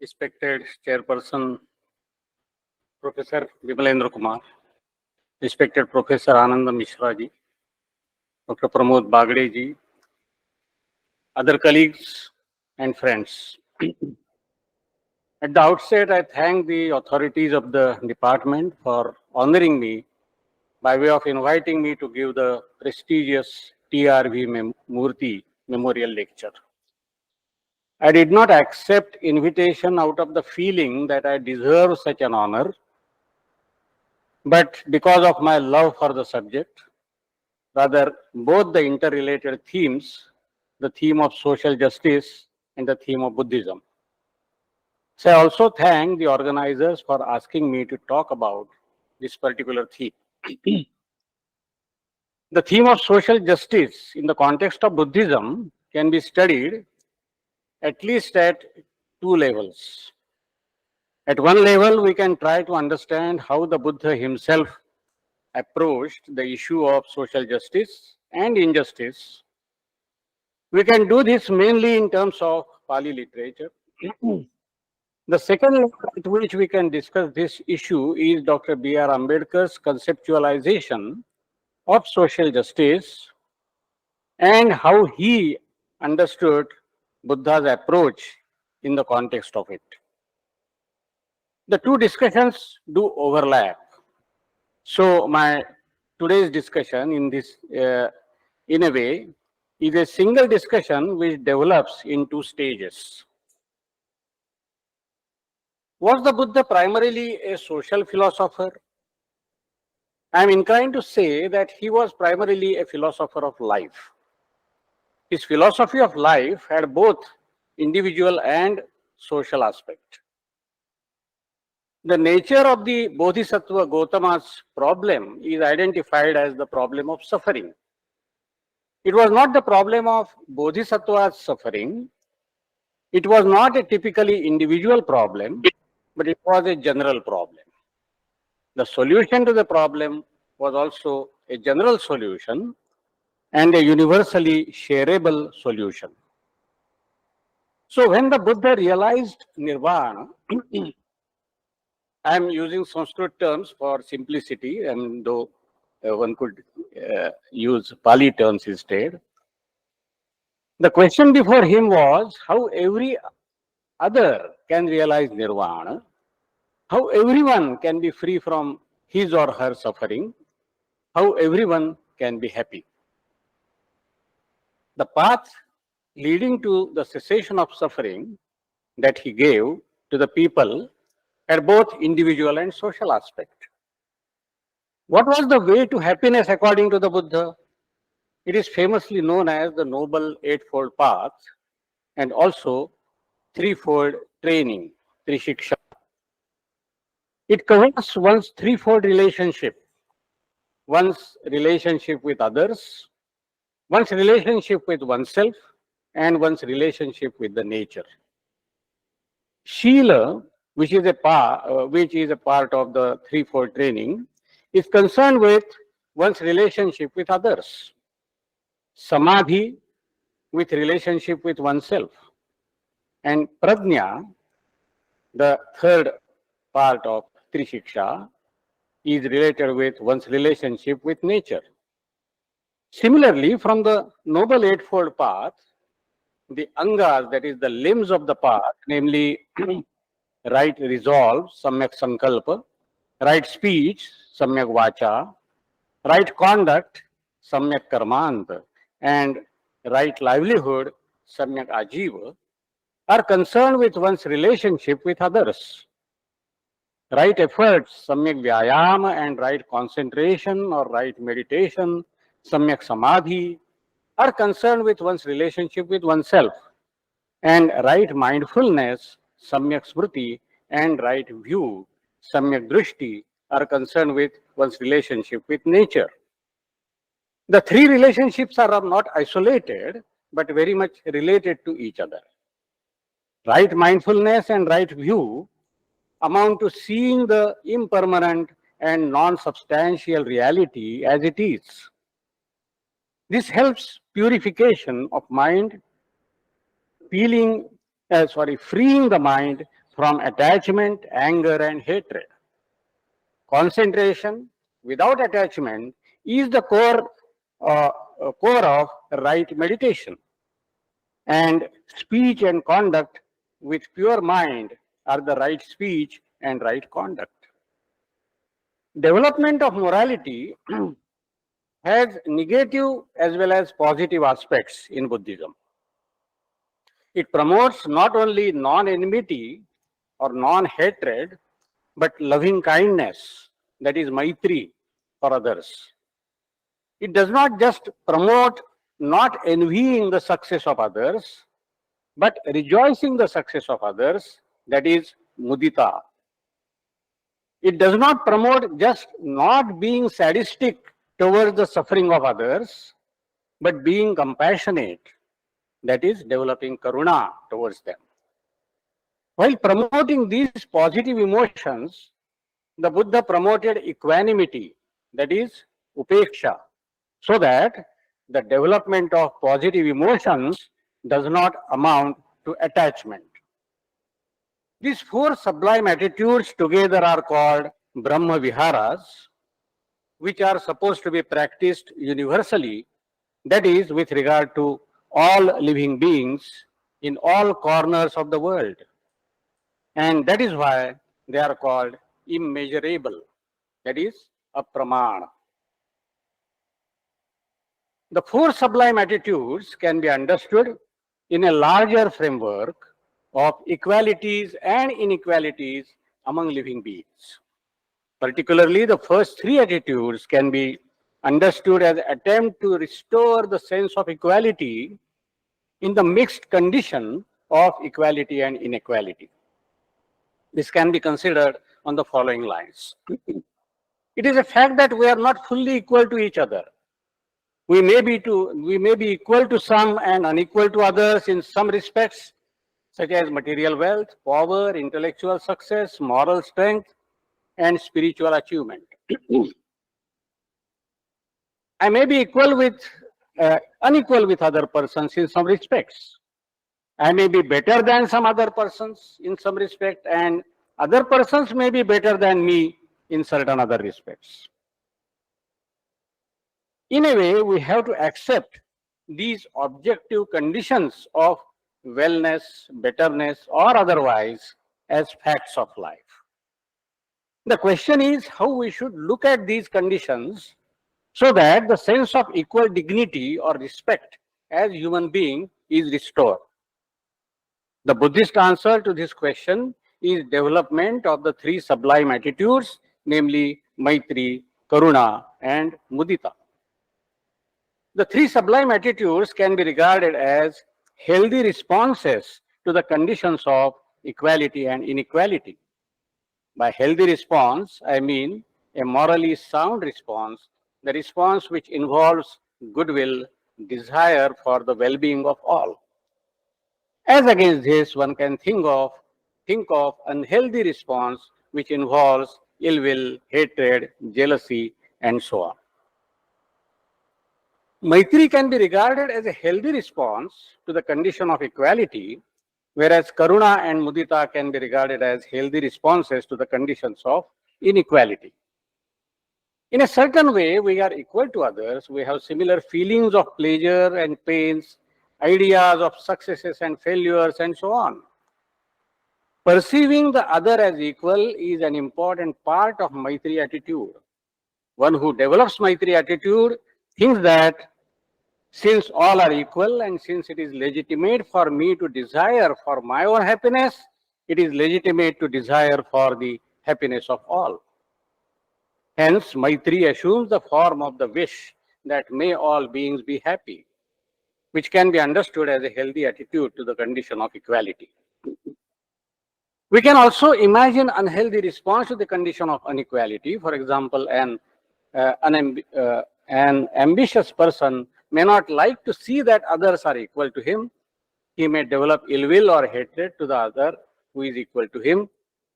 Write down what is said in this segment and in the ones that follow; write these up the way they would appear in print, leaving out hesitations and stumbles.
respected Chairperson Professor Vimalendra Kumar, respected Professor Ananda Mishra ji, Dr. Pramod Bagde ji, other colleagues and friends. At the outset, I thank the authorities of the department for honoring me by way of inviting me to give the prestigious TRV Murthi Memorial Lecture. I did not accept invitation out of the feeling that I deserve such an honor, but because of my love for the subject, rather both the interrelated themes, the theme of social justice and the theme of Buddhism. So I also thank the organizers for asking me to talk about this particular theme. The theme of social justice in the context of Buddhism can be studied at least at two levels. At one level, we can try to understand how the Buddha himself approached the issue of social justice and injustice. We can do this mainly in terms of Pali literature. The second level at which we can discuss this issue is Dr. B.R. Ambedkar's conceptualization of social justice and how he understood Buddha's approach in the context of it. The two discussions do overlap. So my today's discussion in a way, is a single discussion which develops in two stages. Was the Buddha primarily a social philosopher? I am inclined to say that he was primarily a philosopher of life. His philosophy of life had both individual and social aspect. The nature of the Bodhisattva Gautama's problem is identified as the problem of suffering. It was not the problem of Bodhisattva's suffering. It was not a typically individual problem, but it was a general problem. The solution to the problem was also a general solution and a universally shareable solution. So when the Buddha realized nirvana, I am using Sanskrit terms for simplicity, and though one could use Pali terms instead. The question before him was how every other can realize nirvana, how everyone can be free from his or her suffering, how everyone can be happy. The path leading to the cessation of suffering that he gave to the people had both individual and social aspect. What was the way to happiness according to the Buddha? It is famously known as the Noble Eightfold Path and also threefold training, Trishiksha. It covers one's threefold relationship, one's relationship with others, one's relationship with oneself, and one's relationship with the nature. Shila, which is a part of the threefold training, is concerned with one's relationship with others. Samadhi, with relationship with oneself. And prajna, the third part of Trishiksha, is related with one's relationship with nature. Similarly, from the Noble Eightfold Path, the angas, that is the limbs of the path, namely right resolve, samyak sankalpa, right speech, samyak vacha, right conduct, samyak karmant, and right livelihood, samyak ajiva, are concerned with one's relationship with others. Right efforts, samyak vyayama, and right concentration or right meditation, samyak samadhi, are concerned with one's relationship with oneself. And right mindfulness, samyak smriti, and right view, samyak drishti, are concerned with one's relationship with nature. The three relationships are not isolated, but very much related to each other. Right mindfulness and right view amount to seeing the impermanent and non-substantial reality as it is. This helps purification of mind, freeing the mind from attachment, anger, and hatred. Concentration without attachment is the core of right meditation. And speech and conduct with pure mind are the right speech and right conduct. Development of morality has negative as well as positive aspects in Buddhism. It promotes not only non-enmity or non-hatred, but loving kindness, that is Maitri for others. It does not just promote not envying the success of others, but rejoicing the success of others, that is Mudita. It does not promote just not being sadistic towards the suffering of others, but being compassionate, that is developing Karuna towards them. While promoting these positive emotions, the Buddha promoted equanimity, that is upeksha, so that the development of positive emotions does not amount to attachment. These four sublime attitudes together are called Brahma Viharas, which are supposed to be practiced universally, that is, with regard to all living beings in all corners of the world. And that is why they are called immeasurable, that is, apramana. The four sublime attitudes can be understood in a larger framework of equalities and inequalities among living beings. Particularly, the first three attitudes can be understood as attempt to restore the sense of equality in the mixed condition of equality and inequality. This can be considered on the following lines. It is a fact that we are not fully equal to each other. We may be equal to some and unequal to others in some respects, such as material wealth, power, intellectual success, moral strength, and spiritual achievement. I may be unequal with other persons in some respects. I may be better than some other persons in some respect, and other persons may be better than me in certain other respects. In a way, we have to accept these objective conditions of wellness, betterness, or otherwise as facts of life. The question is how we should look at these conditions so that the sense of equal dignity or respect as human being is restored. The Buddhist answer to this question is development of the three sublime attitudes, namely Maitri, Karuna, and Mudita. The three sublime attitudes can be regarded as healthy responses to the conditions of equality and inequality. By healthy response, I mean a morally sound response, the response which involves goodwill, desire for the well-being of all. As against this, one can think of unhealthy response which involves ill will, hatred, jealousy, and so on. Maitri can be regarded as a healthy response to the condition of equality, whereas Karuna and Mudita can be regarded as healthy responses to the conditions of inequality. In a certain way, we are equal to others. We have similar feelings of pleasure and pains, ideas of successes and failures, and so on. Perceiving the other as equal is an important part of Maitri attitude. One who develops Maitri attitude thinks that since all are equal and since it is legitimate for me to desire for my own happiness, it is legitimate to desire for the happiness of all. Hence, Maitri assumes the form of the wish that may all beings be happy, which can be understood as a healthy attitude to the condition of equality. We can also imagine unhealthy response to the condition of inequality. For example, an ambitious person may not like to see that others are equal to him. He may develop ill will or hatred to the other who is equal to him.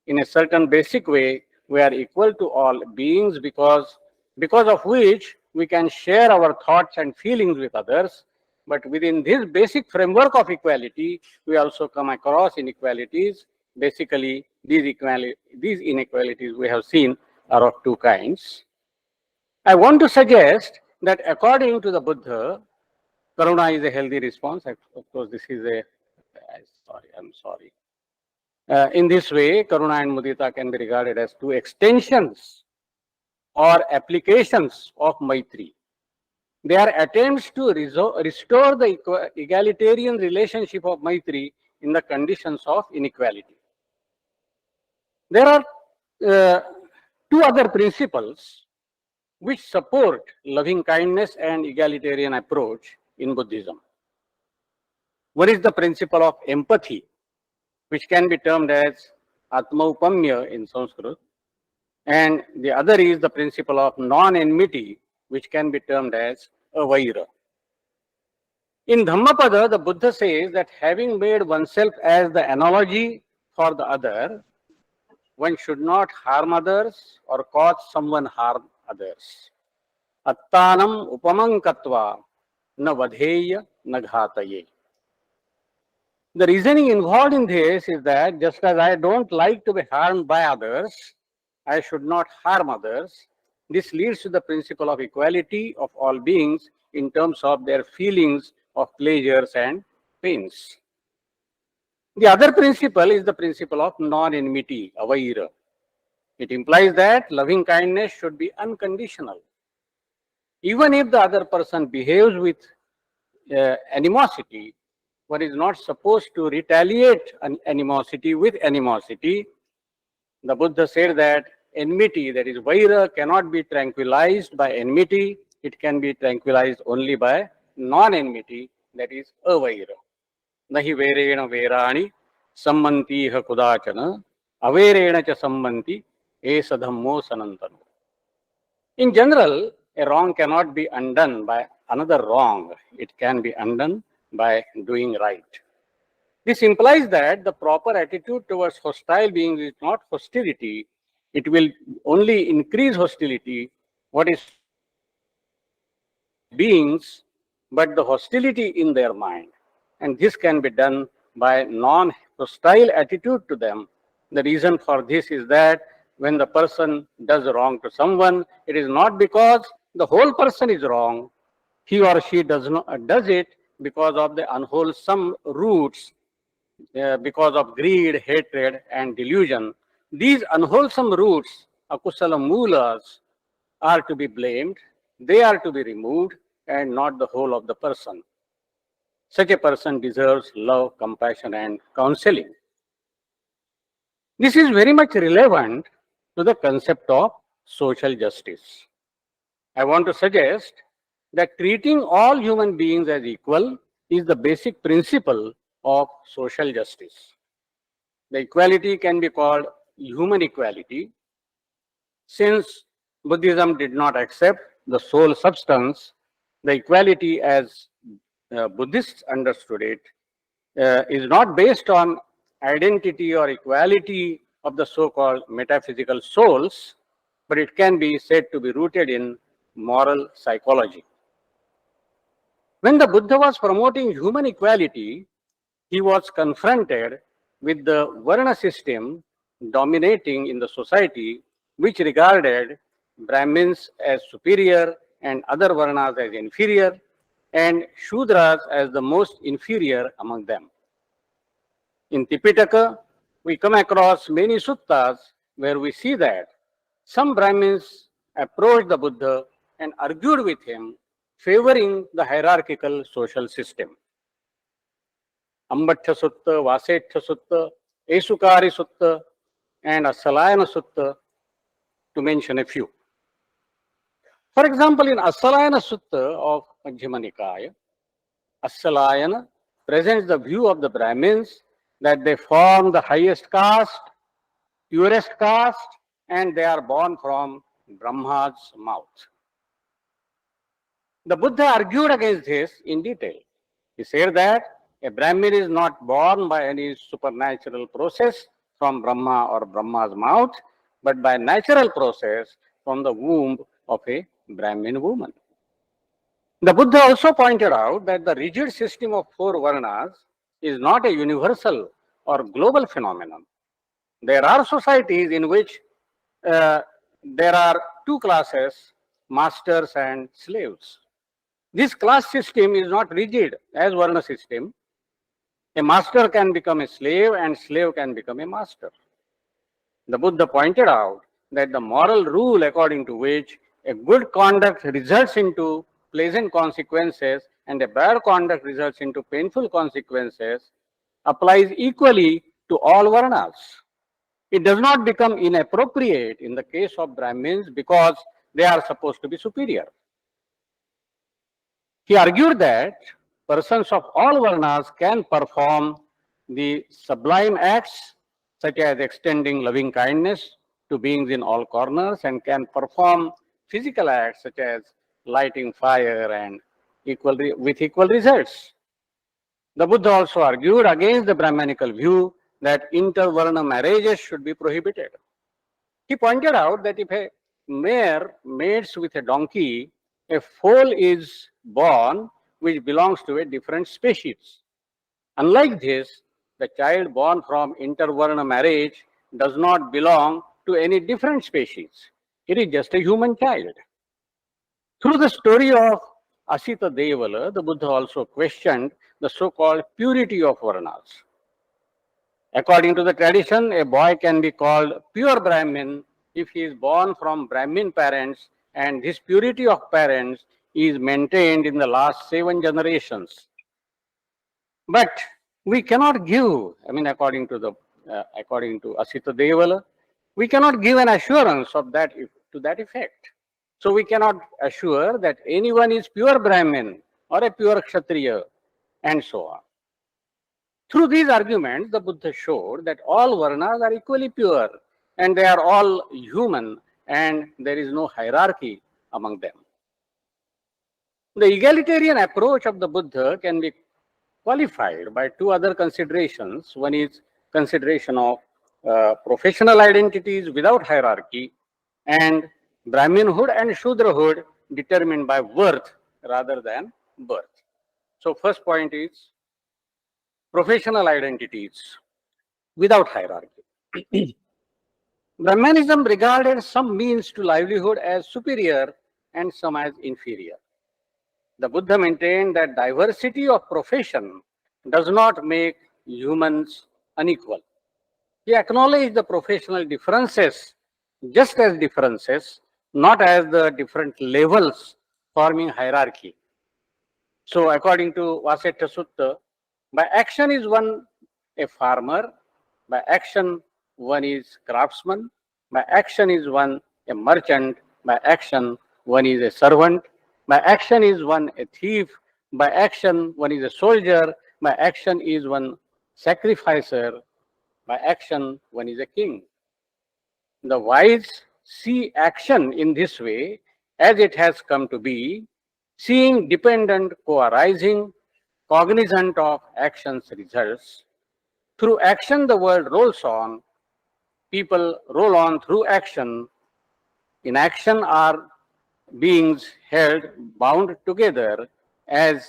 In a certain basic way, we are equal to all beings because of which we can share our thoughts and feelings with others. But within this basic framework of equality, we also come across inequalities basically these inequalities we have seen are of two kinds. I want to suggest that according to the Buddha, Karuna is a healthy response. Of course, this is a, I'm sorry. In this way, Karuna and Mudita can be regarded as two extensions or applications of Maitri. They are attempts to restore the egalitarian relationship of Maitri in the conditions of inequality. There are two other principles which support loving kindness and egalitarian approach in Buddhism. One is the principle of empathy, which can be termed as Atmaupamya in Sanskrit, and the other is the principle of non-enmity, which can be termed as Avaira. In Dhammapada, the Buddha says that having made oneself as the analogy for the other, one should not harm others or cause someone harm others. Attanam upamam katva na vadheya na ghataye. The reasoning involved in this is that just as I don't like to be harmed by others, I should not harm others. This leads to the principle of equality of all beings in terms of their feelings of pleasures and pains. The other principle is the principle of non-enmity, avaira. It implies that loving kindness should be unconditional. Even if the other person behaves with animosity, one is not supposed to retaliate animosity with animosity. The Buddha said that enmity, that is vaira, cannot be tranquilized by enmity. It can be tranquilized only by non-enmity, that is avaira. Nahi verena verani sammanti ha kudachana averena cha sammanti esa dhammo sanantano. In general, a wrong cannot be undone by another wrong. It can be undone by doing right. This implies that the proper attitude towards hostile beings is not hostility. It will only increase hostility. What is beings, but the hostility in their mind. And this can be done by non-hostile attitude to them. The reason for this is that when the person does wrong to someone, it is not because the whole person is wrong. He or she does it because of the unwholesome roots, because of greed, hatred, and delusion. These unwholesome roots, akusala mulas, are to be blamed. They are to be removed and not the whole of the person. Such a person deserves love, compassion, and counseling. This is very much relevant to the concept of social justice. I want to suggest that treating all human beings as equal is the basic principle of social justice. The equality can be called human equality. Since Buddhism did not accept the soul substance, the equality as Buddhists understood it is not based on identity or equality of the so-called metaphysical souls, but it can be said to be rooted in moral psychology. When the Buddha was promoting human equality, he was confronted with the Varna system dominating in the society, which regarded Brahmins as superior and other Varnas as inferior, and Shudras as the most inferior among them. In Tipitaka, we come across many suttas where we see that some Brahmins approached the Buddha and argued with him, favoring the hierarchical social system. Ambattha Sutta, Vasetha Sutta, Esukari Sutta, and Asalayana Sutta, to mention a few. For example, in Asalayana Sutta of Majjhima Nikaya, Asalayana presents the view of the Brahmins that they form the highest caste, purest caste, and they are born from Brahma's mouth. The Buddha argued against this in detail. He said that a Brahmin is not born by any supernatural process from Brahma or Brahma's mouth, but by natural process from the womb of a Brahmin woman. The Buddha also pointed out that the rigid system of four Varnas is not a universal or global phenomenon. There are societies in which uh, there are two classes, masters and slaves. This class system is not rigid as Varna system. A master can become a slave and slave can become a master. The Buddha pointed out that the moral rule according to which a good conduct results into pleasant consequences and a bad conduct results into painful consequences applies equally to all varnas. It does not become inappropriate in the case of Brahmins because they are supposed to be superior. He argued that persons of all varnas can perform the sublime acts such as extending loving kindness to beings in all corners and can perform physical acts such as lighting fire and with equal results. The Buddha also argued against the Brahmanical view that intervarna marriages should be prohibited. He pointed out that if a mare mates with a donkey, a foal is born which belongs to a different species. Unlike this, the child born from intervarna marriage does not belong to any different species. It is just a human child. Through the story of Asita Devala, the Buddha also questioned the so-called purity of varnas. According to the tradition, a boy can be called pure Brahmin if he is born from Brahmin parents and this purity of parents is maintained in the last 7 generations. But we cannot give, according to Asita Devala, we cannot give an assurance of that to that effect. So we cannot assure that anyone is pure Brahmin or a pure Kshatriya and so on. Through these arguments, the Buddha showed that all varnas are equally pure and they are all human and there is no hierarchy among them. The egalitarian approach of the Buddha can be qualified by 2 other considerations. One is consideration of professional identities without hierarchy and Brahminhood and Shudrahood determined by worth rather than birth. So first point is professional identities without hierarchy. Brahmanism regarded some means to livelihood as superior and some as inferior. The Buddha maintained that diversity of profession does not make humans unequal. He acknowledged the professional differences just as differences, not as the different levels forming hierarchy. So according to Vasetta Sutta, by action is one a farmer, by action one is craftsman, by action is one a merchant, by action one is a servant, by action is one a thief, by action one is a soldier, by action is one sacrificer, by action one is a king. The wise see action in this way as it has come to be, seeing dependent co-arising, cognizant of action's results. Through action, the world rolls on. People roll on through action. In action are beings held, bound together as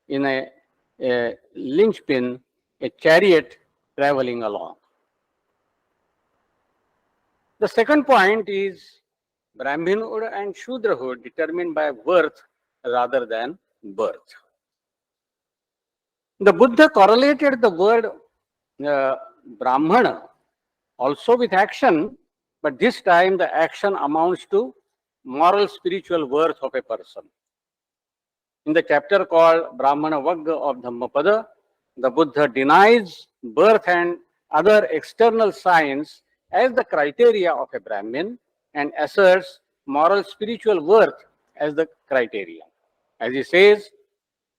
in a linchpin, a chariot traveling along. The second point is Brahminhood and Shudrahood determined by worth rather than birth. The Buddha correlated the word Brahmana also with action, but this time the action amounts to moral spiritual worth of a person. In the chapter called Brahmana Vagga of Dhammapada, the Buddha denies birth and other external signs as the criteria of a Brahmin and asserts moral spiritual worth as the criteria. As he says,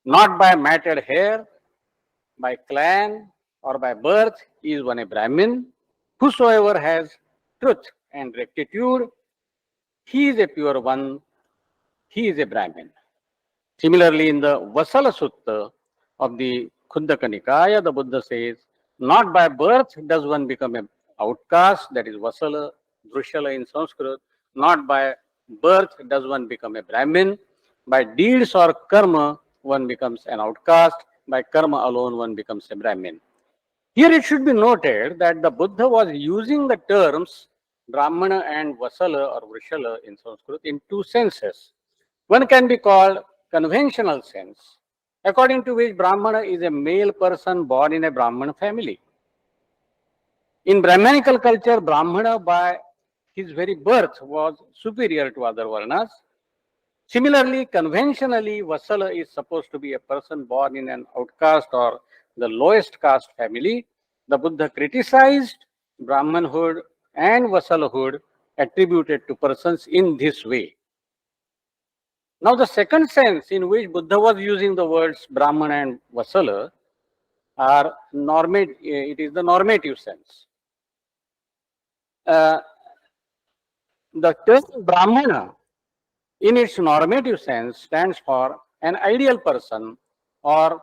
not by matted hair, by clan or by birth is one a Brahmin. Whosoever has truth and rectitude, he is a pure one, he is a Brahmin. Similarly, in the Vasala Sutta of the Khuddaka Nikaya, the Buddha says, not by birth does one become an outcast, that is Vasala, Drushala in Sanskrit. Not by birth does one become a Brahmin. By deeds or karma, one becomes an outcast. By karma alone, one becomes a Brahmin. Here it should be noted that the Buddha was using the terms Brahmana and Vasala or Vrishala in Sanskrit in two senses. One can be called conventional sense, according to which Brahmana is a male person born in a Brahmana family. In Brahmanical culture, Brahmana by his very birth was superior to other Varnas. Similarly, conventionally, Vasala is supposed to be a person born in an outcast or the lowest caste family. The Buddha criticized Brahmanhood and Vasalahood attributed to persons in this way. Now, the second sense in which Buddha was using the words Brahman and Vasala are normative, it is the normative sense. Uh, the term Brahmana in its normative sense stands for an ideal person or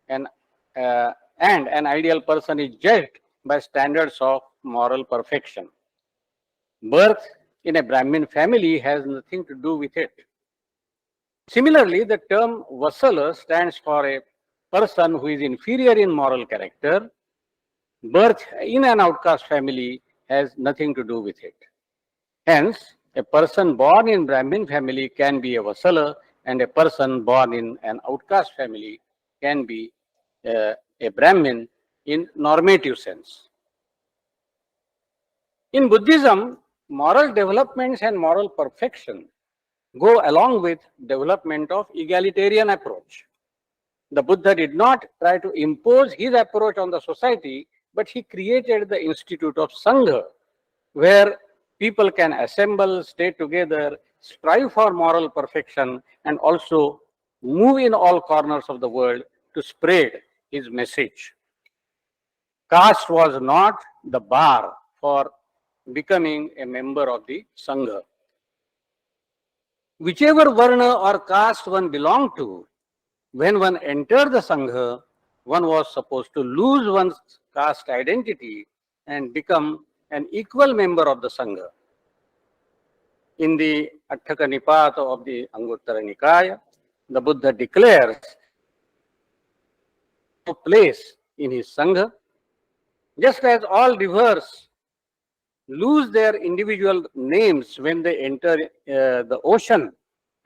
an and an ideal person is judged by standards of moral perfection. Birth in a Brahmin family has nothing to do with it. Similarly, the term Vasala stands for a person who is inferior in moral character. Birth in an outcast family has nothing to do with it. Hence, a person born in Brahmin family can be a Vasala, and a person born in an outcast family can be a Brahmin in normative sense. In Buddhism, moral developments and moral perfection go along with development of egalitarian approach. The Buddha did not try to impose his approach on the society, but he created the institute of Sangha, where people can assemble, stay together, strive for moral perfection, and also move in all corners of the world to spread his message. Caste was not the bar for becoming a member of the Sangha. Whichever Varna or caste one belonged to, when one entered the Sangha, one was supposed to lose one's caste identity and become an equal member of the Sangha. In the Atthaka Nipata of the Anguttara Nikaya, the Buddha declares no place in his Sangha, just as all rivers lose their individual names when they enter the ocean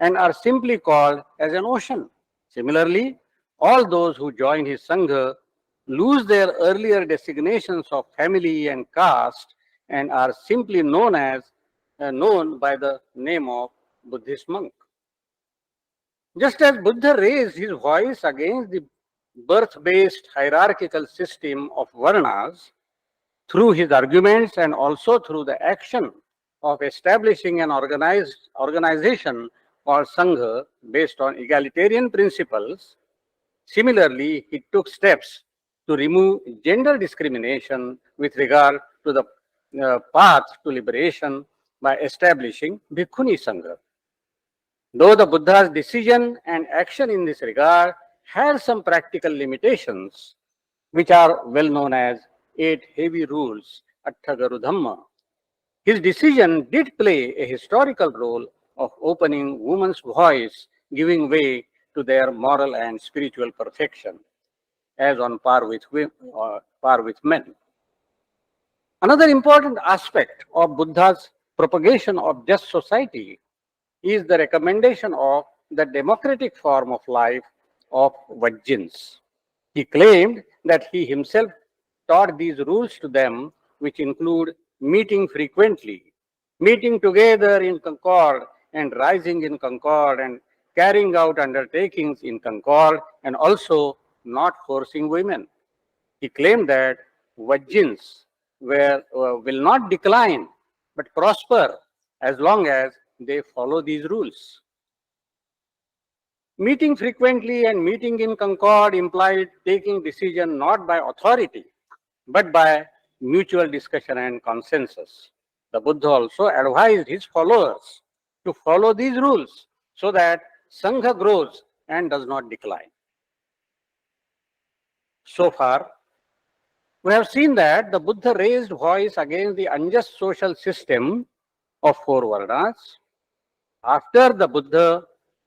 and are simply called as an ocean. Similarly, all those who join his Sangha lose their earlier designations of family and caste and are simply known by the name of Buddhist monk. Just as Buddha raised his voice against the birth-based hierarchical system of Varnas through his arguments and also through the action of establishing an organization called Sangha based on egalitarian principles, similarly, he took steps to remove gender discrimination with regard to the path to liberation by establishing Bhikkhuni Sangha. Though the Buddha's decision and action in this regard had some practical limitations, which are well known as 8 heavy rules, Attagaru Dhamma, his decision did play a historical role of opening women's voice, giving way to their moral and spiritual perfection, as on par with men. Another important aspect of Buddha's propagation of just society is the recommendation of the democratic form of life of Vajjins. He claimed that he himself taught these rules to them, which include meeting frequently, meeting together in concord and rising in concord and carrying out undertakings in concord and also not forcing women. He claimed that Vajjins will not decline but prosper as long as they follow these rules. Meeting frequently and meeting in concord implied taking decision not by authority, but by mutual discussion and consensus. The Buddha also advised his followers to follow these rules so that Sangha grows and does not decline. So far, we have seen that the Buddha raised voice against the unjust social system of 4 Varnas. After the Buddha,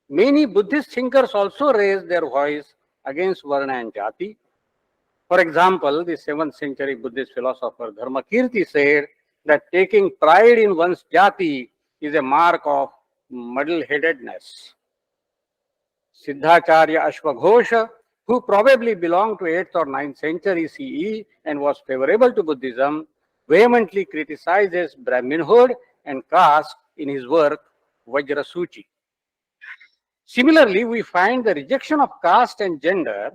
many Buddhist thinkers also raised their voice against Varna and Jati. For example, the 7th century Buddhist philosopher Dharmakirti said that taking pride in one's jati is a mark of muddle-headedness. Siddhacharya Ashwaghosha, who probably belonged to 8th or 9th century CE and was favorable to Buddhism, vehemently criticizes Brahminhood and caste in his work Vajrasuchi. Similarly, we find the rejection of caste and gender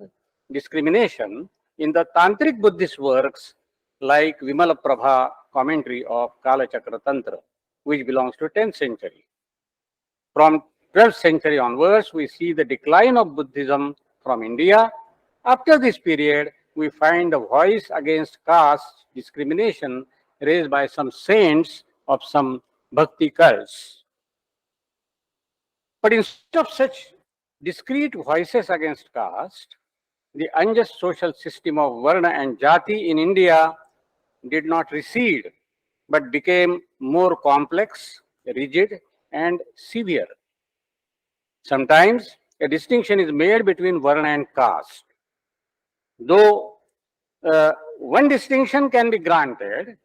discrimination in the Tantric Buddhist works like Vimalaprabha commentary of Kalachakra Tantra, which belongs to 10th century. From 12th century onwards, we see the decline of Buddhism from India. After this period, we find a voice against caste discrimination raised by some saints of some bhakti cults. But instead of such discrete voices against caste, the unjust social system of Varna and Jati in India did not recede, but became more complex, rigid, and severe. Sometimes a distinction is made between Varna and caste. Though one distinction can be granted,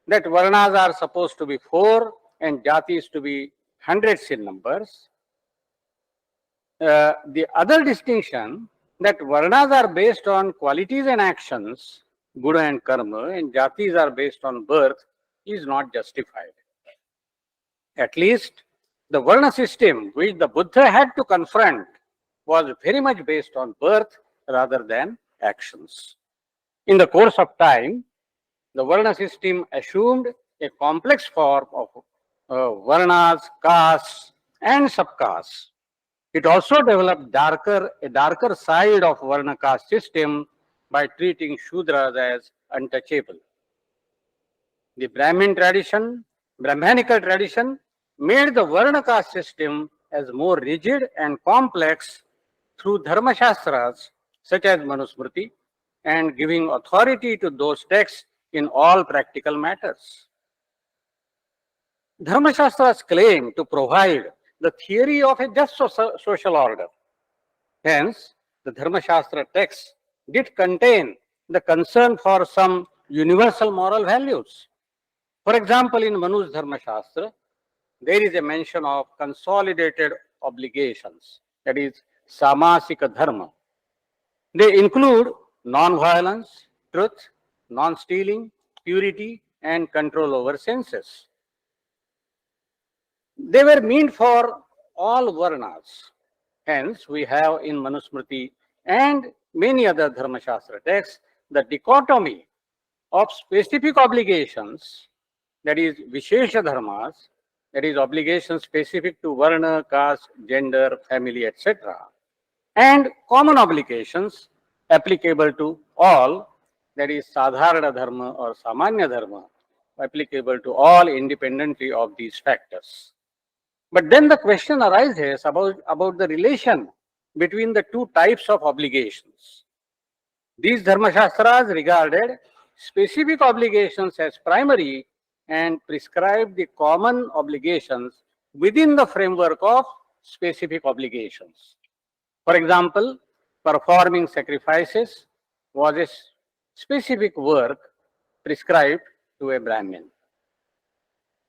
that Varnas are supposed to be 4 and Jatis to be hundreds in numbers, the other distinction that Varnas are based on qualities and actions, Guna and Karma, and Jatis are based on birth, is not justified. At least the Varna system which the Buddha had to confront was very much based on birth rather than actions. In the course of time, the Varna system assumed a complex form of Varnas, castes, and subcastes. It also developed a darker side of Varna caste system by treating Shudras as untouchable. The Brahmanical tradition, made the Varna caste system as more rigid and complex through Dharma Shastras such as Manusmriti and giving authority to those texts in all practical matters. Dharma Shastras claim to provide the theory of a just social order. Hence, the Dharma Shastra texts did contain the concern for some universal moral values. For example, in Manu's Dharma Shastra, there is a mention of consolidated obligations, that is, Samasika Dharma. They include non-violence, truth, non-stealing, purity, and control over senses. They were meant for all Varnas. Hence, we have in Manusmriti and many other Dharma Shastra texts the dichotomy of specific obligations, that is, Vishesha Dharmas, that is, obligations specific to Varna, caste, gender, family, etc., and common obligations applicable to all, that is, Sadharana Dharma or Samanya Dharma, applicable to all independently of these factors. But then the question arises about the relation between the two types of obligations. These Dharma Shastras regarded specific obligations as primary and prescribed the common obligations within the framework of specific obligations. For example, performing sacrifices was a specific work prescribed to a Brahmin.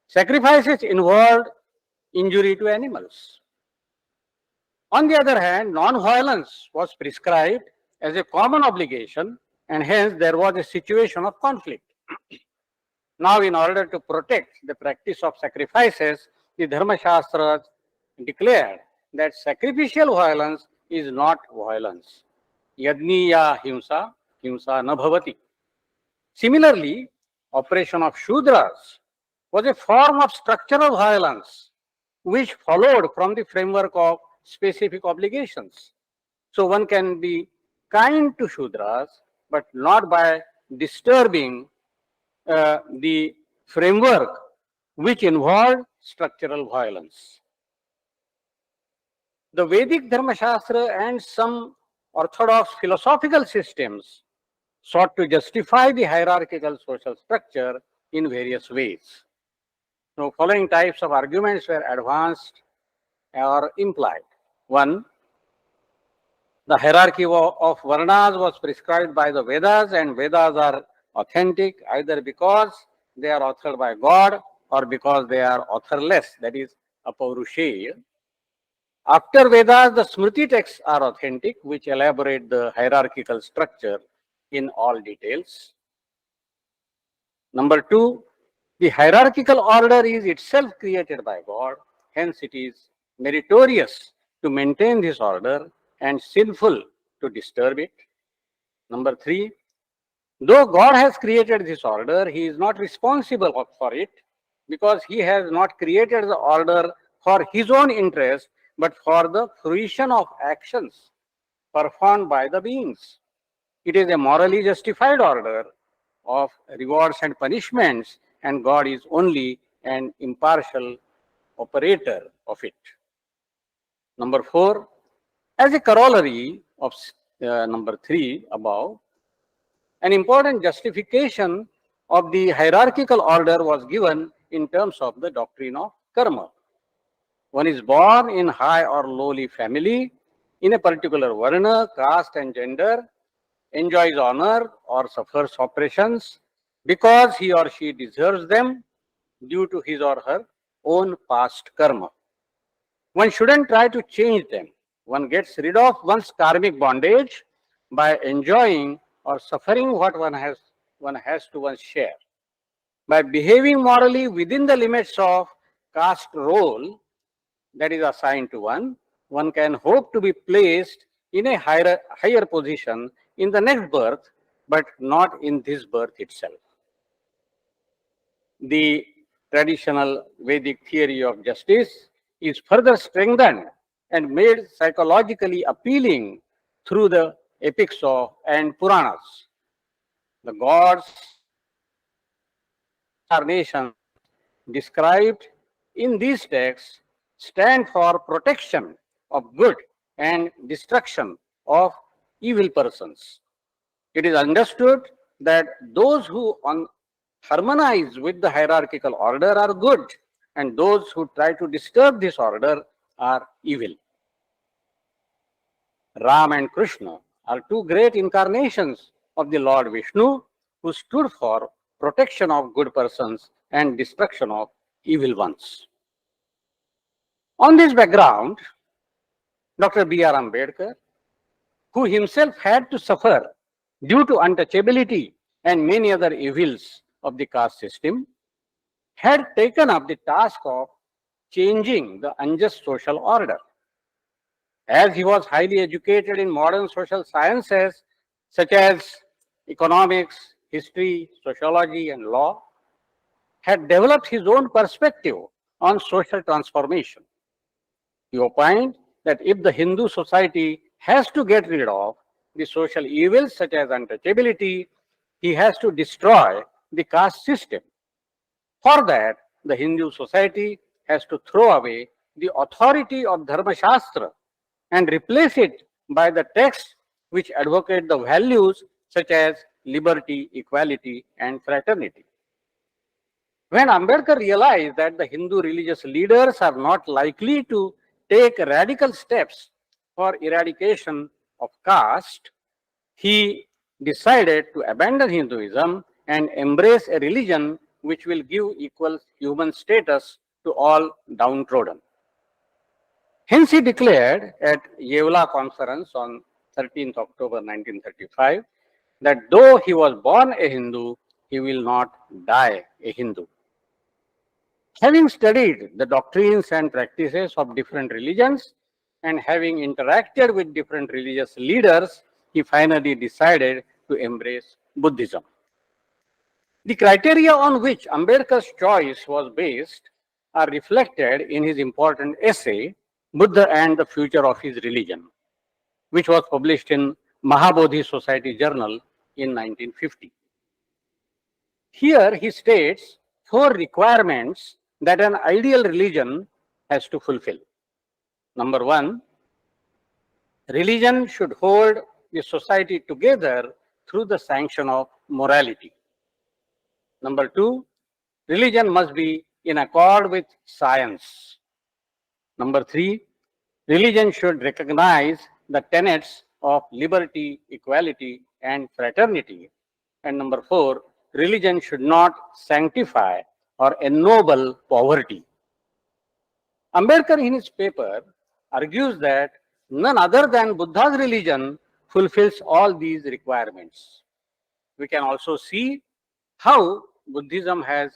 Sacrifices involved injury to animals. On the other hand, non-violence was prescribed as a common obligation, and hence there was a situation of conflict. Now, in order to protect the practice of sacrifices, the Dharma Shastras declared that sacrificial violence is not violence. Yadniya himsa, himsa na bhavati. Similarly, oppression of Shudras was a form of structural violence which followed from the framework of specific obligations. So one can be kind to Shudras, but not by disturbing the framework which involved structural violence. The Vedic Dharma Shastra and some orthodox philosophical systems sought to justify the hierarchical social structure in various ways. Now, following types of arguments were advanced or implied. One, The hierarchy of Varnas was prescribed by the Vedas, and Vedas are authentic either because they are authored by God or because they are authorless, that is, apaurushaya. After Vedas, the Smriti texts are authentic, which elaborate the hierarchical structure in all details. Number two, the hierarchical order is itself created by God, hence it is meritorious to maintain this order and sinful to disturb it. Number three, though God has created this order, he is not responsible for it because he has not created the order for his own interest but for the fruition of actions performed by the beings. It is a morally justified order of rewards and punishments, and God is only an impartial operator of it. Number four, as a corollary of number three above, an important justification of the hierarchical order was given in terms of the doctrine of karma. One is born in high or lowly family, in a particular varna, caste and gender, enjoys honor or suffers oppressions because he or she deserves them due to his or her own past karma. One shouldn't try to change them. One gets rid of one's karmic bondage by enjoying or suffering what one has to one's share. By behaving morally within the limits of caste role that is assigned to one, one can hope to be placed in a higher position in the next birth, but not in this birth itself. The traditional Vedic theory of justice is further strengthened and made psychologically appealing through the epics of and Puranas. The gods incarnations described in these texts stand for protection of good and destruction of evil persons. It is understood that those who harmonize with the hierarchical order are good, and those who try to disturb this order are evil. Ram and Krishna are two great incarnations of the Lord Vishnu who stood for protection of good persons and destruction of evil ones. On this background, Dr. B.R. Ambedkar, who himself had to suffer due to untouchability and many other evils of the caste system, had taken up the task of changing the unjust social order. As he was highly educated in modern social sciences such as economics, history, sociology, and law, had developed his own perspective on social transformation. He opined that if the Hindu society has to get rid of the social evils such as untouchability, he has to destroy the caste system. For that, the Hindu society has to throw away the authority of Dharma Shastra and replace it by the texts which advocate the values such as liberty, equality, and fraternity. When Ambedkar realized that the Hindu religious leaders are not likely to take radical steps for eradication of caste, he decided to abandon Hinduism and embrace a religion which will give equal human status to all downtrodden. Hence, he declared at Yevla conference on 13th October 1935 that though he was born a Hindu, he will not die a Hindu. Having studied the doctrines and practices of different religions and having interacted with different religious leaders, he finally decided to embrace Buddhism. The criteria on which Ambedkar's choice was based are reflected in his important essay, Buddha and the Future of His Religion, which was published in Mahabodhi Society Journal in 1950. Here he states 4 requirements that an ideal religion has to fulfill. Number 1, religion should hold the society together through the sanction of morality. Number 2, religion must be in accord with science. Number 3, religion should recognize the tenets of liberty, equality, and fraternity. And number 4, religion should not sanctify or ennoble poverty. Ambedkar in his paper argues that none other than Buddha's religion fulfills all these requirements. We can also see how Buddhism has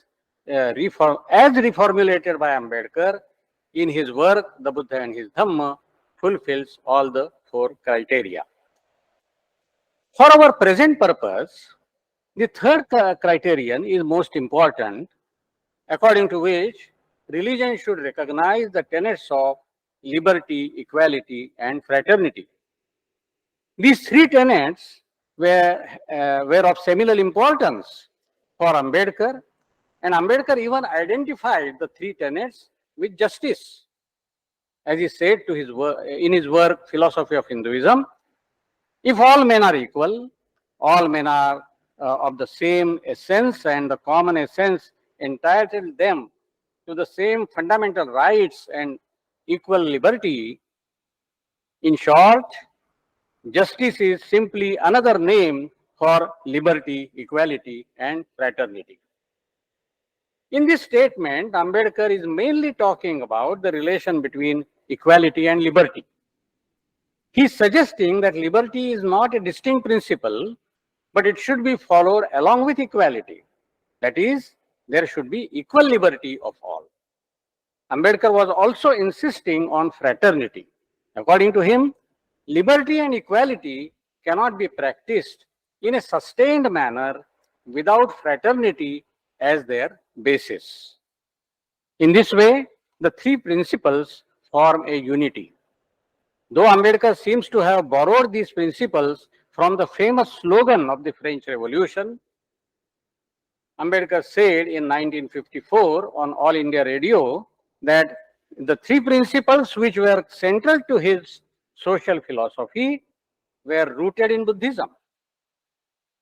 as reformulated by Ambedkar in his work, The Buddha and His Dhamma, fulfills all the 4 criteria. For our present purpose, the third criterion is most important, according to which religion should recognize the tenets of liberty, equality, and fraternity. These 3 tenets were of seminal importance for Ambedkar, and Ambedkar even identified the 3 tenets with justice. As he said in his work, Philosophy of Hinduism, if all men are equal, all men are of the same essence, and the common essence entitles them to the same fundamental rights and equal liberty. In short, justice is simply another name for liberty, equality, and fraternity. In this statement, Ambedkar is mainly talking about the relation between equality and liberty. He is suggesting that liberty is not a distinct principle, but it should be followed along with equality. That is, there should be equal liberty of all. Ambedkar was also insisting on fraternity. According to him, liberty and equality cannot be practiced in a sustained manner without fraternity as their basis. In this way, the 3 principles form a unity. Though Ambedkar seems to have borrowed these principles from the famous slogan of the French Revolution, Ambedkar said in 1954 on All India Radio that the 3 principles which were central to his social philosophy were rooted in Buddhism.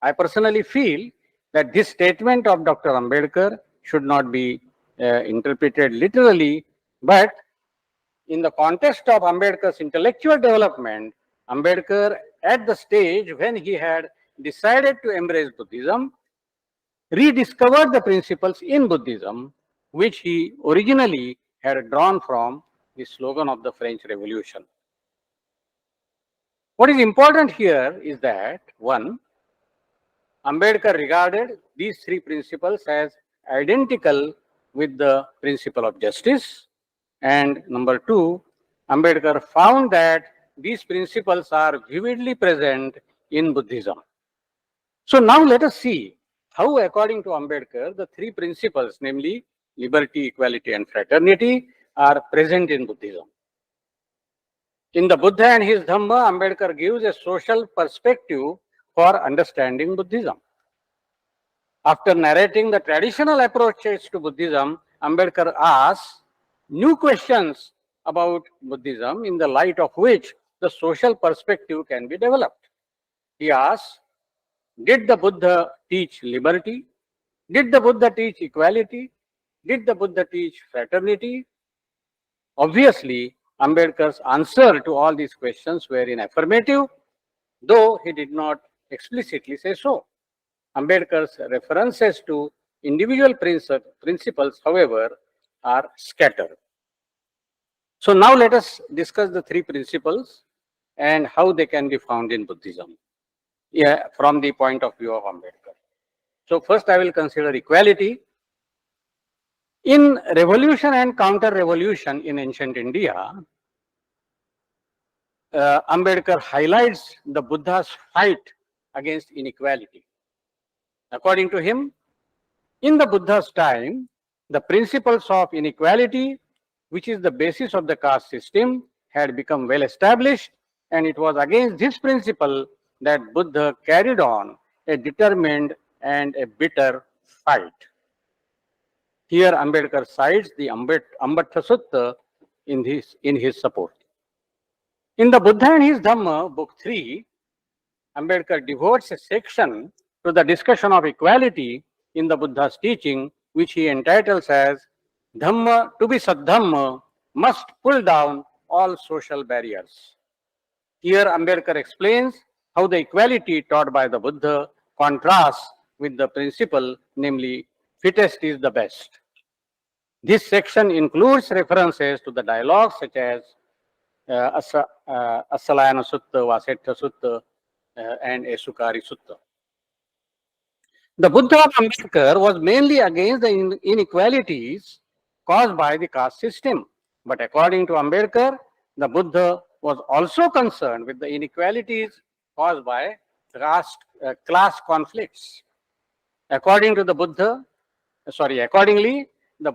I personally feel that this statement of Dr. Ambedkar should not be interpreted literally, but in the context of Ambedkar's intellectual development, Ambedkar, at the stage when he had decided to embrace Buddhism, rediscovered the principles in Buddhism, which he originally had drawn from the slogan of the French Revolution. What is important here is that, 1, Ambedkar regarded these 3 principles as identical with the principle of justice, and number 2, Ambedkar found that these principles are vividly present in Buddhism. So now let us see how, according to Ambedkar, the 3 principles, namely liberty, equality, and fraternity, are present in Buddhism. In the Buddha and His Dhamma, Ambedkar gives a social perspective for understanding Buddhism. After narrating the traditional approaches to Buddhism, Ambedkar asks new questions about Buddhism in the light of which the social perspective can be developed. He asks, did the Buddha teach liberty? Did the Buddha teach equality? Did the Buddha teach fraternity? Obviously, Ambedkar's answer to all these questions were in affirmative, though he did not explicitly say so. Ambedkar's references to individual principles, however, are scattered. So now let us discuss the 3 principles and how they can be found in Buddhism, from the point of view of Ambedkar. So first I will consider equality. In revolution and counter-revolution in ancient India, Ambedkar highlights the Buddha's fight against inequality. According to him, in the Buddha's time, the principles of inequality, which is the basis of the caste system, had become well established, and it was against this principle that Buddha carried on a determined and a bitter fight. Here Ambedkar cites the Ambattha Sutta in his support. In the Buddha and His Dhamma, Book 3, Ambedkar devotes a section to the discussion of equality in the Buddha's teaching, which he entitles as Dhamma to be Saddhamma must pull down all social barriers. Here Ambedkar explains how the equality taught by the Buddha contrasts with the principle, namely fittest is the best. This section includes references to the dialogues such as Asalayana Sutta, Vasetha Sutta, and Esukari Sutta. The Buddha of Ambedkar was mainly against the inequalities caused by the caste system. But according to Ambedkar, the Buddha was also concerned with the inequalities caused by class conflicts. Accordingly, the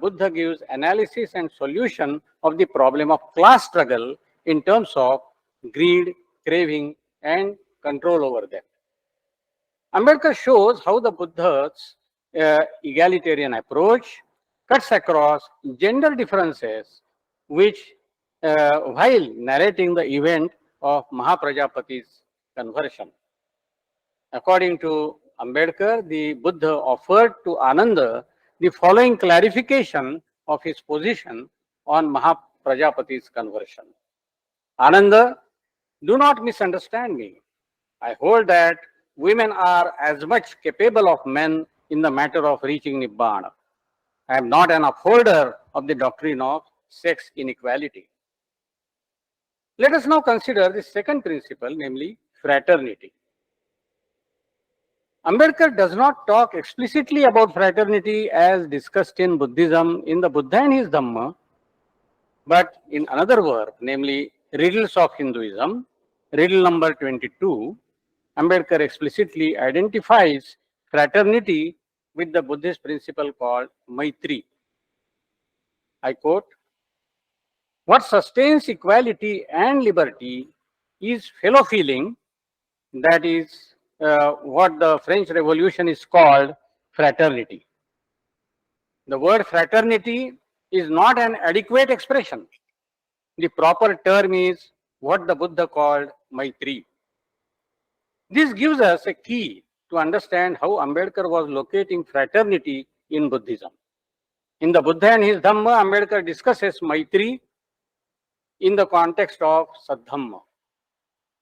Buddha gives analysis and solution of the problem of class struggle in terms of greed, craving, and control over them. Ambedkar shows how the Buddha's egalitarian approach cuts across gender differences, which, while narrating the event of Mahaprajapati's conversion. According to Ambedkar, the Buddha offered to Ananda the following clarification of his position on Mahaprajapati's conversion. Ananda, do not misunderstand me. I hold that women are as much capable of men in the matter of reaching Nibbana. I am not an upholder of the doctrine of sex inequality. Let us now consider the second principle, namely fraternity. Ambedkar does not talk explicitly about fraternity as discussed in Buddhism in the Buddha and his Dhamma, but in another work, namely Riddles of Hinduism, riddle number 22, Ambedkar explicitly identifies fraternity with the Buddhist principle called Maitri. I quote, "What sustains equality and liberty is fellow feeling, that is what the French Revolution is called fraternity." The word fraternity is not an adequate expression. The proper term is what the Buddha called Maitri. This gives us a key to understand how Ambedkar was locating fraternity in Buddhism. In the Buddha and his Dhamma, Ambedkar discusses Maitri in the context of Saddhamma.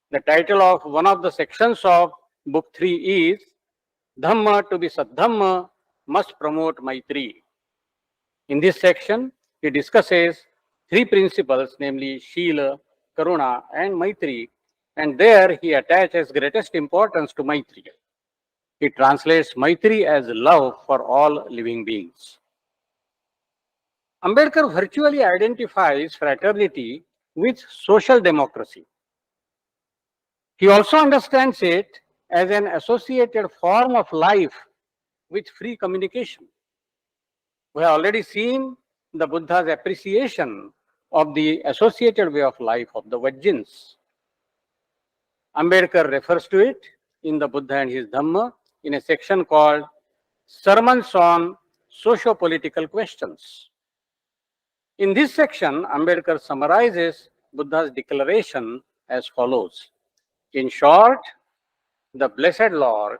The title of one of the sections of Book 3 is Dhamma to be Saddhamma must promote Maitri. In this section, he discusses three principles, namely Shila, Karuna, and Maitri, and there he attaches greatest importance to Maitri. He translates Maitri as love for all living beings. Ambedkar virtually identifies fraternity with social democracy. He also understands it as an associated form of life with free communication. We have already seen the Buddha's appreciation of the associated way of life of the Vajjins. Ambedkar refers to it in the Buddha and his Dhamma in a section called Sermons on Socio-Political Questions. In this section, Ambedkar summarizes Buddha's declaration as follows. In short, the Blessed Lord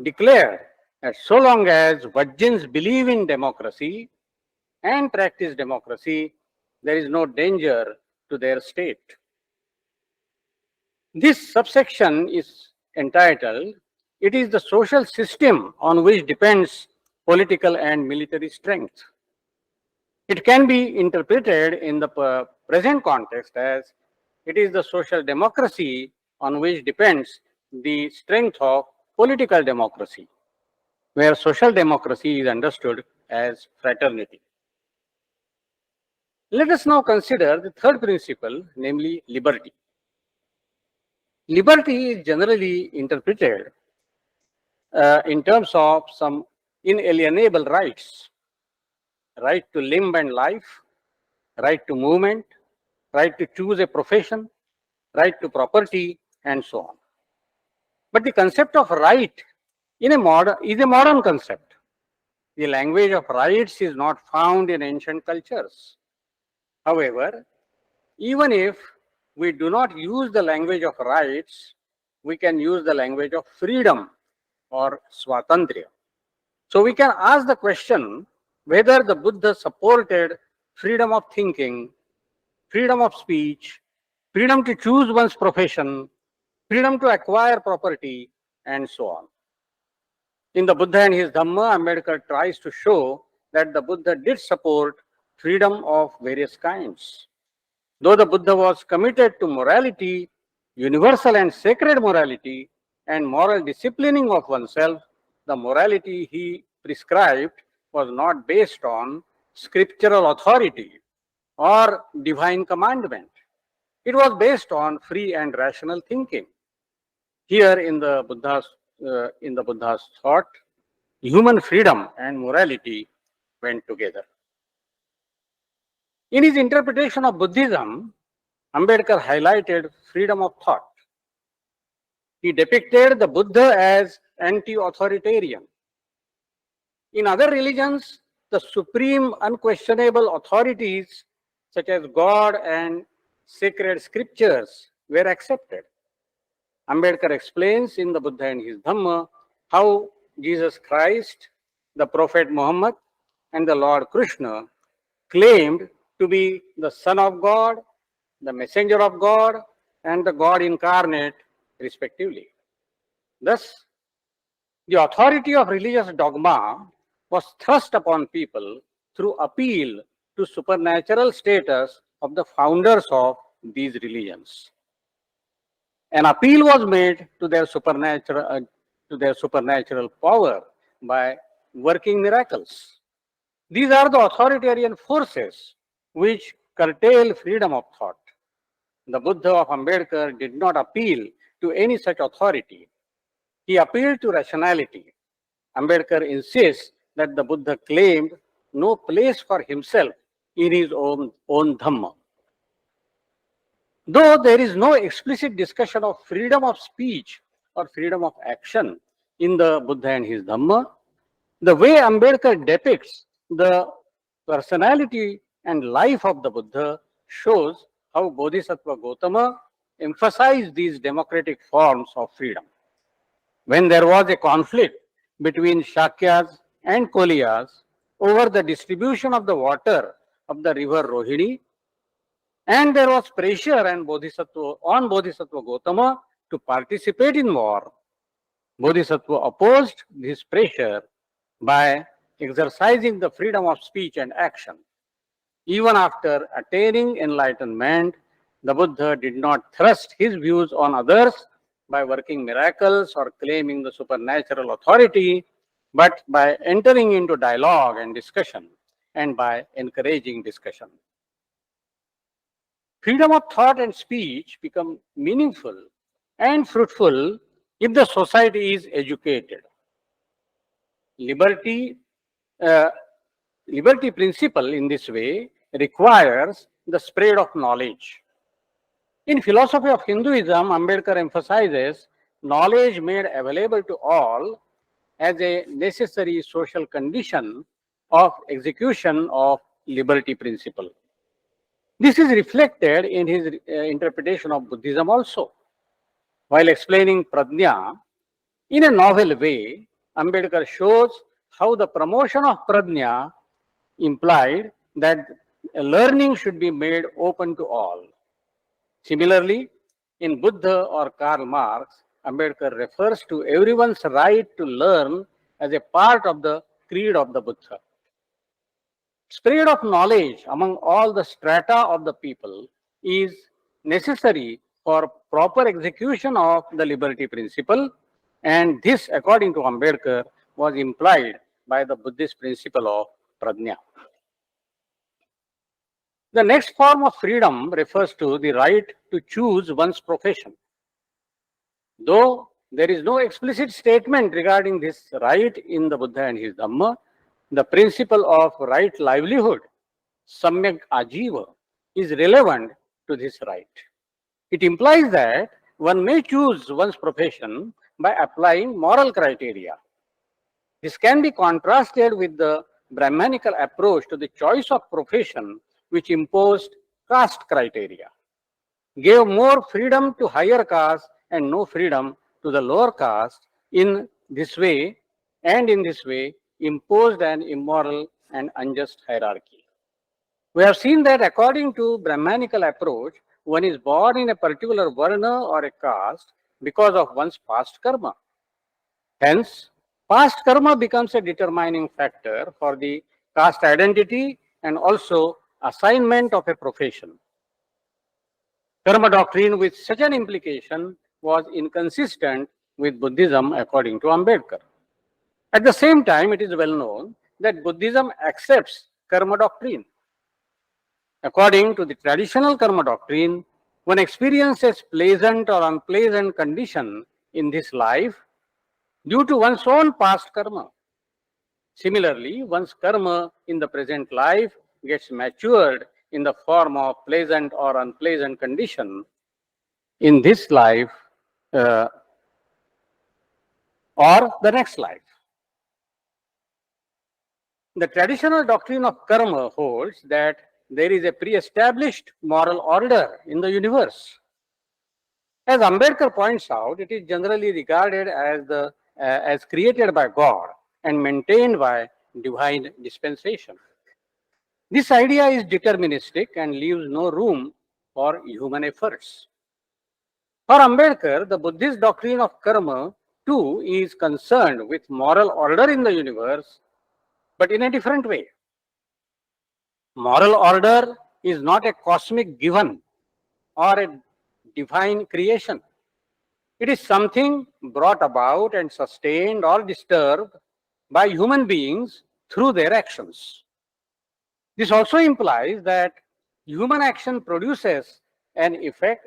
declared that so long as Vajjins believe in democracy and practice democracy, there is no danger to their state. This subsection is entitled, "It is the social system on which depends political and military strength." It can be interpreted in the present context as, it is the social democracy on which depends the strength of political democracy, where social democracy is understood as fraternity. Let us now consider the third principle, namely liberty. Liberty is generally interpreted in terms of some inalienable rights: right to limb and life, right to movement, right to choose a profession, right to property, and so on. But the concept of right is a modern concept. The language of rights is not found in ancient cultures. However, even if we do not use the language of rights, we can use the language of freedom or swatantriya. So we can ask the question whether the Buddha supported freedom of thinking, freedom of speech, freedom to choose one's profession, freedom to acquire property, and so on. In the Buddha and his Dhamma, Ambedkar tries to show that the Buddha did support freedom of various kinds. Though the Buddha was committed to morality, universal and sacred morality, and moral disciplining of oneself, the morality he prescribed was not based on scriptural authority or divine commandment. It was based on free and rational thinking. Here in the Buddha's thought, human freedom and morality went together. In his interpretation of Buddhism, Ambedkar highlighted freedom of thought. He depicted the Buddha as anti-authoritarian. In other religions, the supreme unquestionable authorities such as God and sacred scriptures were accepted. Ambedkar explains in the Buddha and his Dhamma how Jesus Christ, the Prophet Muhammad, and the Lord Krishna claimed to be the Son of God, the Messenger of God, and the God incarnate, respectively. Thus, the authority of religious dogma was thrust upon people through appeal to supernatural status of the founders of these religions. An appeal was made to their supernatural power by working miracles. These are the authoritarian forces which curtail freedom of thought. The Buddha of Ambedkar did not appeal to any such authority. He appealed to rationality. Ambedkar insists that the Buddha claimed no place for himself in his own Dhamma. Though there is no explicit discussion of freedom of speech or freedom of action in the Buddha and his Dhamma, the way Ambedkar depicts the personality and life of the Buddha shows how Bodhisattva Gautama emphasized these democratic forms of freedom. When there was a conflict between Shakyas and Koliyas over the distribution of the water of the river Rohini, and there was pressure on Bodhisattva Gautama to participate in war, Bodhisattva opposed this pressure by exercising the freedom of speech and action. Even after attaining enlightenment, the Buddha did not thrust his views on others by working miracles or claiming the supernatural authority, but by entering into dialogue and discussion and by encouraging discussion. Freedom of thought and speech become meaningful and fruitful if the society is educated. Liberty principle in this way requires the spread of knowledge. In philosophy of Hinduism, Ambedkar emphasizes knowledge made available to all as a necessary social condition of execution of liberty principle. This is reflected in his interpretation of Buddhism also. While explaining Prajna in a novel way, Ambedkar shows how the promotion of Prajna implied that learning should be made open to all. Similarly, in Buddha or Karl Marx, Ambedkar refers to everyone's right to learn as a part of the creed of the Buddha. Spread of knowledge among all the strata of the people is necessary for proper execution of the liberty principle, and this, according to Ambedkar, was implied by the Buddhist principle of Prajna. The next form of freedom refers to the right to choose one's profession. Though there is no explicit statement regarding this right in the Buddha and his Dhamma, the principle of right livelihood, samyak ajiva, is relevant to this right. It implies that one may choose one's profession by applying moral criteria. This can be contrasted with the Brahmanical approach to the choice of profession, which imposed caste criteria, gave more freedom to higher caste and no freedom to the lower caste. In this way, imposed an immoral and unjust hierarchy. We have seen that according to Brahmanical approach, one is born in a particular varna or a caste because of one's past karma. Hence, past karma becomes a determining factor for the caste identity and also assignment of a profession. Karma doctrine with such an implication was inconsistent with Buddhism according to Ambedkar. At the same time, it is well known that Buddhism accepts karma doctrine. According to the traditional karma doctrine, one experiences pleasant or unpleasant condition in this life due to one's own past karma. Similarly, one's karma in the present life gets matured in the form of pleasant or unpleasant condition in this life uh, or the next life. The traditional doctrine of karma holds that there is a pre-established moral order in the universe. As Ambedkar points out, it is generally regarded as created by God and maintained by divine dispensation. This idea is deterministic and leaves no room for human efforts. For Ambedkar, the Buddhist doctrine of karma too is concerned with moral order in the universe, but in a different way. Moral order is not a cosmic given or a divine creation. It is something brought about and sustained or disturbed by human beings through their actions. This also implies that human action produces an effect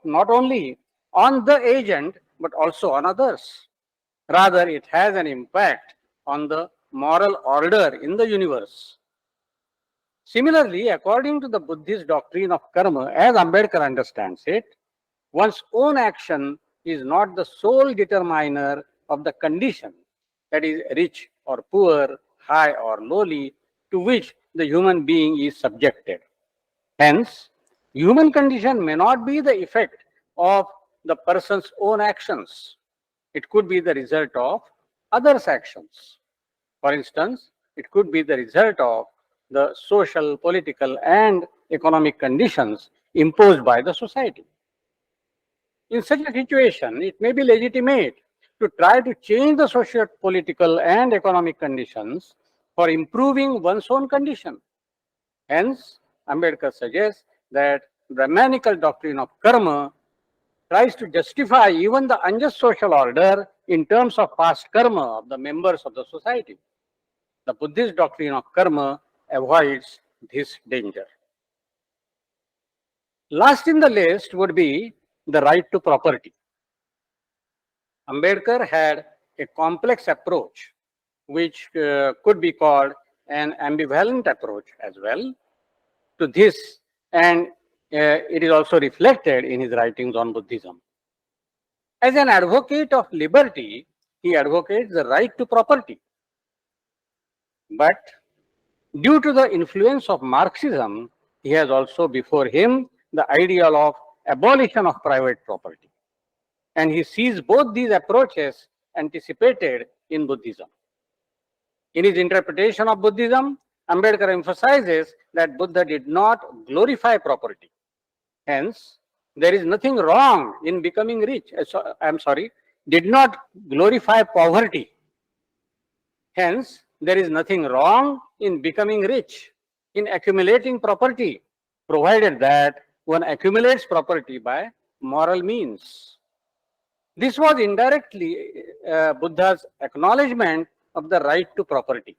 not only on the agent but also on others. Rather, it has an impact on the moral order in the universe. Similarly, according to the Buddhist doctrine of karma, as Ambedkar understands it, one's own action is not the sole determiner of the condition, that is, rich or poor, high or lowly, to which the human being is subjected. Hence, human condition may not be the effect of the person's own actions. It could be the result of others' actions. For instance, it could be the result of the social, political, and economic conditions imposed by the society. In such a situation, it may be legitimate to try to change the social, political, and economic conditions for improving one's own condition. Hence, Ambedkar suggests that Brahmanical doctrine of karma tries to justify even the unjust social order in terms of past karma of the members of the society. The Buddhist doctrine of karma avoids this danger. Last in the list would be the right to property. Ambedkar had a complex approach, which could be called an ambivalent approach as well to this, and it is also reflected in his writings on Buddhism. As an advocate of liberty, he advocates the right to property. But due to the influence of Marxism, he has also before him the ideal of abolition of private property. And he sees both these approaches anticipated in Buddhism. In his interpretation of Buddhism, Ambedkar emphasizes that Buddha did not glorify property. Hence, there is nothing wrong in becoming rich. Did not glorify poverty. Hence, there is nothing wrong in becoming rich, in accumulating property, provided that one accumulates property by moral means. This was indirectly Buddha's acknowledgement of the right to property.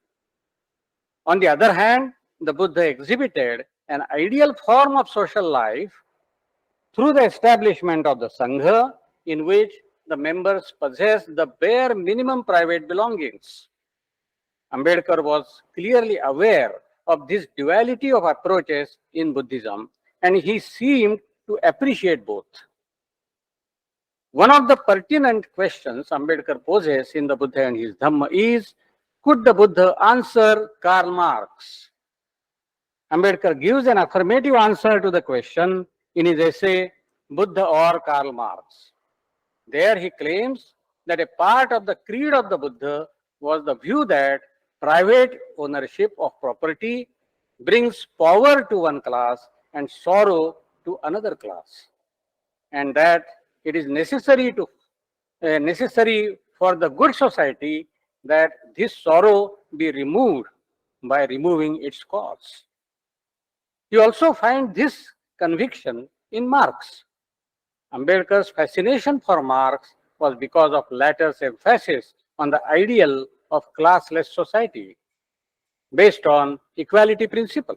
On the other hand, the Buddha exhibited an ideal form of social life through the establishment of the Sangha, in which the members possess the bare minimum private belongings. Ambedkar was clearly aware of this duality of approaches in Buddhism, and he seemed to appreciate both. One of the pertinent questions Ambedkar poses in the Buddha and his Dhamma is, could the Buddha answer Karl Marx? Ambedkar gives an affirmative answer to the question in his essay, Buddha or Karl Marx. There he claims that a part of the creed of the Buddha was the view that private ownership of property brings power to one class and sorrow to another class, and that it is necessary for the good society that this sorrow be removed by removing its cause. You also find this conviction in Marx. Ambedkar's fascination for Marx was because of latter's emphasis on the ideal of classless society based on equality principle.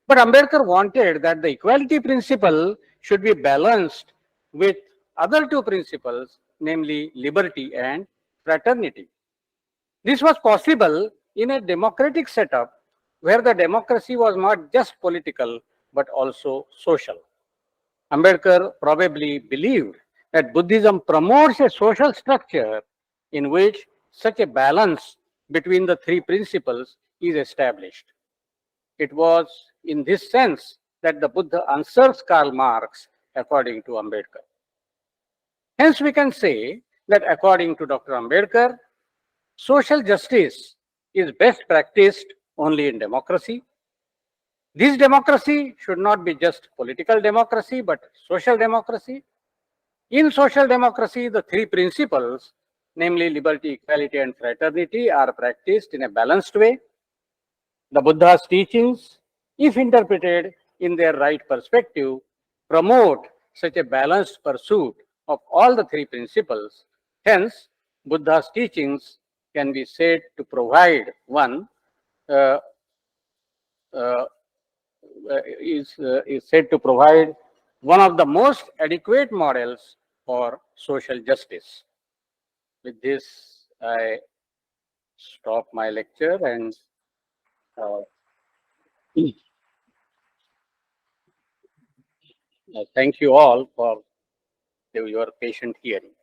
But Ambedkar wanted that the equality principle should be balanced with other two principles, namely liberty and fraternity. This was possible in a democratic setup where the democracy was not just political but also social. Ambedkar probably believed that Buddhism promotes a social structure in which such a balance between the three principles is established. It was in this sense that the Buddha answers Karl Marx according to Ambedkar. Hence, we can say that according to Dr. Ambedkar, social justice is best practiced only in democracy. This democracy should not be just political democracy, but social democracy. In social democracy, the three principles, namely liberty, equality, and fraternity, are practiced in a balanced way. The Buddha's teachings, if interpreted in their right perspective, promote such a balanced pursuit of all the three principles. Hence, Buddha's teachings can be said to provide uh, uh, is said to provide one of the most adequate models for social justice. With this, I stop my lecture and uh, thank you all for your patient hearing.